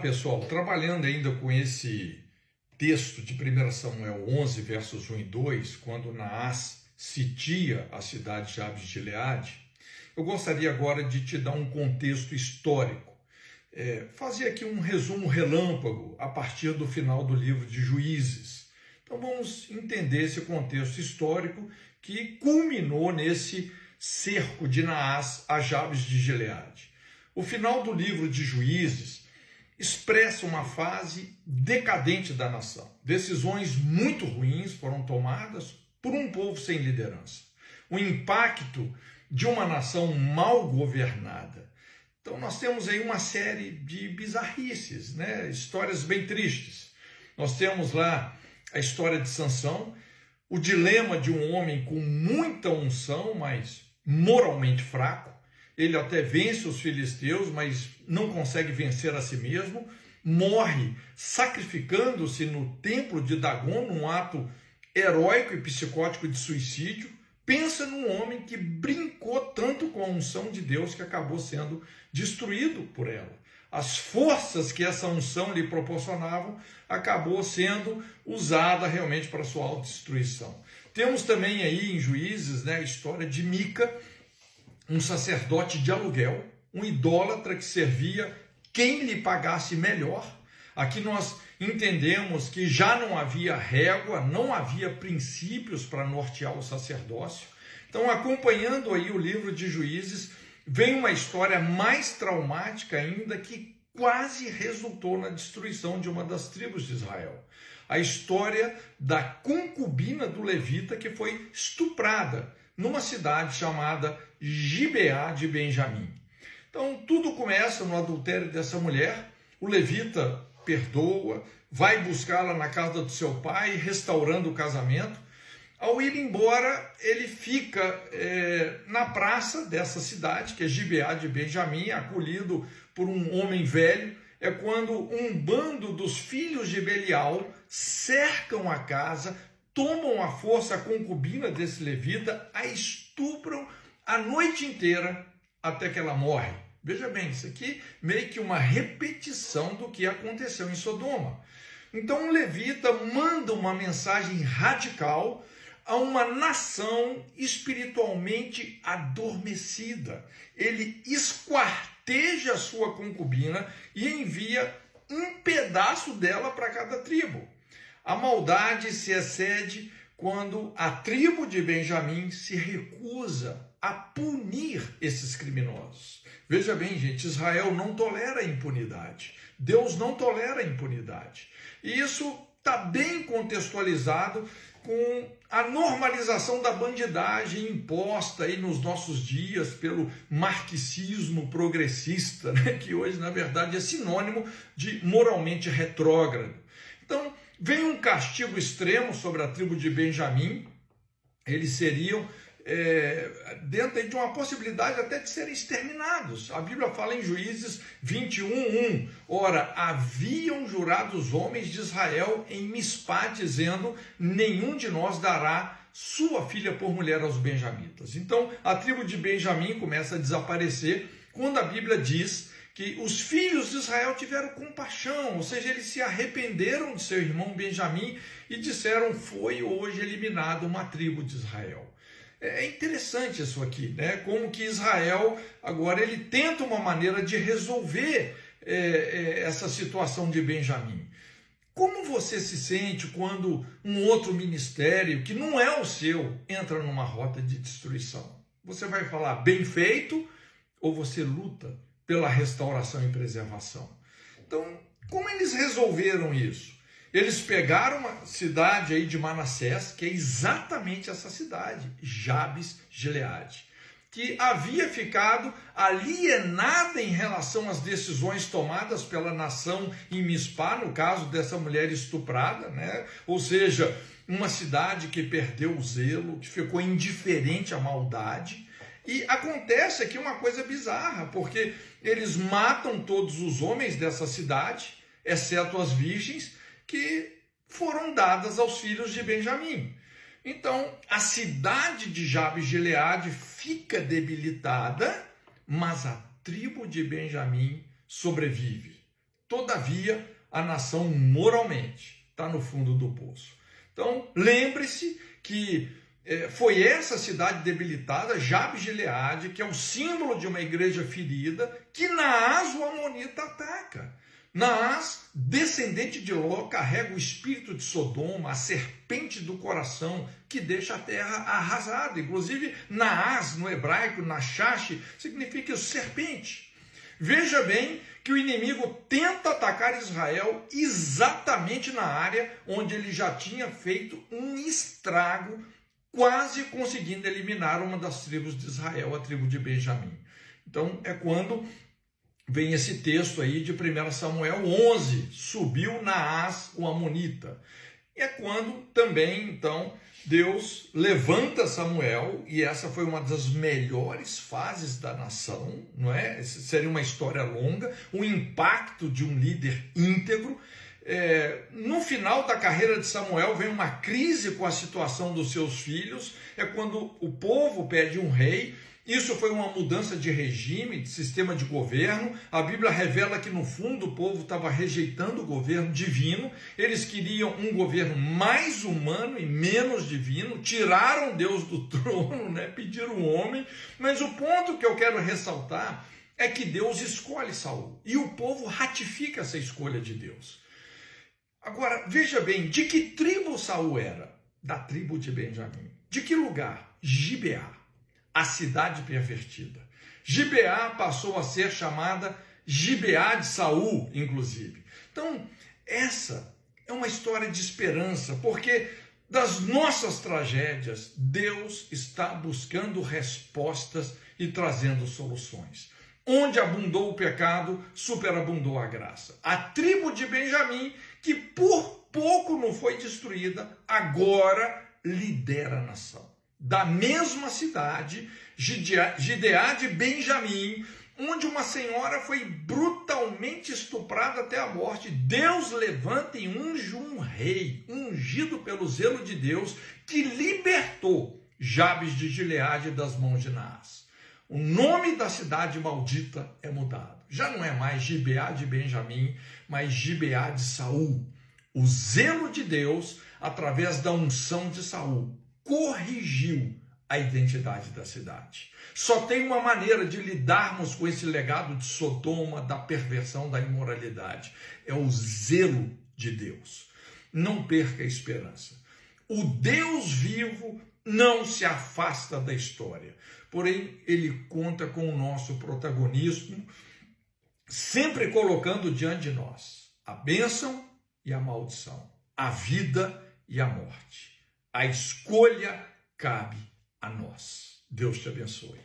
pessoal, trabalhando ainda com esse texto de 1 Samuel 11, versos 1 e 2, quando Naás sitia a cidade de Jabes de Gileade, eu gostaria agora de te dar um contexto histórico. Fazer aqui um resumo relâmpago a partir do final do livro de Juízes. Então vamos entender esse contexto histórico que culminou nesse cerco de Naás a Jabes de Gileade. O final do livro de Juízes expressa uma fase decadente da nação. Decisões muito ruins foram tomadas por um povo sem liderança. O impacto de uma nação mal governada. Então nós temos aí uma série de bizarrices, histórias bem tristes. Nós temos lá a história de Sansão, o dilema de um homem com muita unção, mas moralmente fraco. Ele até vence os filisteus, mas não consegue vencer a si mesmo. Morre sacrificando-se no templo de Dagon, num ato heróico e psicótico de suicídio. Pensa num homem que brincou tanto com a unção de Deus que acabou sendo destruído por ela. As forças que essa unção lhe proporcionavam acabou sendo usada realmente para sua autodestruição. Temos também aí em Juízes a história de Mica, um sacerdote de aluguel, um idólatra que servia quem lhe pagasse melhor. Aqui nós entendemos que já não havia régua, não havia princípios para nortear o sacerdócio. Então, acompanhando aí o livro de Juízes, vem uma história mais traumática ainda que quase resultou na destruição de uma das tribos de Israel. A história da concubina do levita que foi estuprada numa cidade chamada Gibeá de Benjamim. Então, tudo começa no adultério dessa mulher. O levita perdoa, vai buscá-la na casa do seu pai, restaurando o casamento. Ao ir embora, ele fica na praça dessa cidade, que é Gibeá de Benjamim, acolhido por um homem velho. É quando um bando dos filhos de Belial cercam a casa, tomam à força a concubina desse levita, a estupram a noite inteira até que ela morre. Veja bem, isso aqui meio que uma repetição do que aconteceu em Sodoma. Então o levita manda uma mensagem radical a uma nação espiritualmente adormecida. Ele esquarteja a sua concubina e envia um pedaço dela para cada tribo. A maldade se excede quando a tribo de Benjamim se recusa a punir esses criminosos. Veja bem, gente, Israel não tolera impunidade. Deus não tolera impunidade. E isso está bem contextualizado com a normalização da bandidagem imposta aí nos nossos dias pelo marxismo progressista, que hoje, na verdade, é sinônimo de moralmente retrógrado. Então, vem um castigo extremo sobre a tribo de Benjamim. Eles seriam dentro de uma possibilidade até de serem exterminados. A Bíblia fala em Juízes 21:1. Ora, haviam jurado os homens de Israel em Mispá, dizendo: nenhum de nós dará sua filha por mulher aos benjamitas. Então, a tribo de Benjamim começa a desaparecer quando a Bíblia diz que os filhos de Israel tiveram compaixão, ou seja, eles se arrependeram de seu irmão Benjamim e disseram: foi hoje eliminada uma tribo de Israel. É interessante isso aqui, como que Israel agora ele tenta uma maneira de resolver essa situação de Benjamim. Como você se sente quando um outro ministério, que não é o seu, entra numa rota de destruição? Você vai falar bem feito ou você luta pela restauração e preservação? Então, como eles resolveram isso? Eles pegaram uma cidade aí de Manassés, que é exatamente essa cidade, Jabes Gileade, que havia ficado alienada em relação às decisões tomadas pela nação em Mispá, no caso dessa mulher estuprada, Ou seja, uma cidade que perdeu o zelo, que ficou indiferente à maldade. E acontece aqui uma coisa bizarra, porque eles matam todos os homens dessa cidade, exceto as virgens, que foram dadas aos filhos de Benjamim. Então, a cidade de Jabes de Gileade fica debilitada, mas a tribo de Benjamim sobrevive. todavia a nação moralmente está no fundo do poço. Então, lembre-se que foi essa cidade debilitada, Jabes de Gileade, que é o símbolo de uma igreja ferida, que Naás, o amonita, ataca. Naás, descendente de Ló, carrega o espírito de Sodoma, a serpente do coração, que deixa a terra arrasada. Inclusive, Naás, no hebraico, Nashash, significa serpente. Veja bem que o inimigo tenta atacar Israel exatamente na área onde ele já tinha feito um estrago, quase conseguindo eliminar uma das tribos de Israel, a tribo de Benjamim. Então, é quando vem esse texto aí de 1 Samuel 11, subiu Naás, o amonita. E é quando também, então, Deus levanta Samuel, e essa foi uma das melhores fases da nação, não é? Essa seria uma história longa, o impacto de um líder íntegro. No final da carreira de Samuel vem uma crise com a situação dos seus filhos, é quando o povo pede um rei. Isso foi uma mudança de regime, de sistema de governo. A Bíblia revela que no fundo o povo estava rejeitando o governo divino, eles queriam um governo mais humano e menos divino, tiraram Deus do trono, né? Pediram um homem, mas o ponto que eu quero ressaltar é que Deus escolhe Saul, e o povo ratifica essa escolha de Deus. Agora, veja bem, de que tribo Saul era? Da tribo de Benjamim. De que lugar? Gibeá, a cidade pervertida. Gibeá passou a ser chamada Gibeá de Saul, inclusive. Então, essa é uma história de esperança, porque das nossas tragédias, Deus está buscando respostas e trazendo soluções. Onde abundou o pecado, superabundou a graça. A tribo de Benjamim, que por pouco não foi destruída, agora lidera a nação. Da mesma cidade, Gideá de Benjamim, onde uma senhora foi brutalmente estuprada até a morte, Deus levanta e unge um rei, ungido pelo zelo de Deus, que libertou Jabes de Gileade das mãos de Naás. O nome da cidade maldita é mudado. Já não é mais Gibeá de Benjamim, mas Gibeá de Saul. O zelo de Deus, através da unção de Saul, corrigiu a identidade da cidade. Só tem uma maneira de lidarmos com esse legado de Sodoma, da perversão, da imoralidade. É o zelo de Deus. Não perca a esperança. O Deus vivo não se afasta da história. Porém, ele conta com o nosso protagonismo, sempre colocando diante de nós a bênção e a maldição, a vida e a morte. A escolha cabe a nós. Deus te abençoe.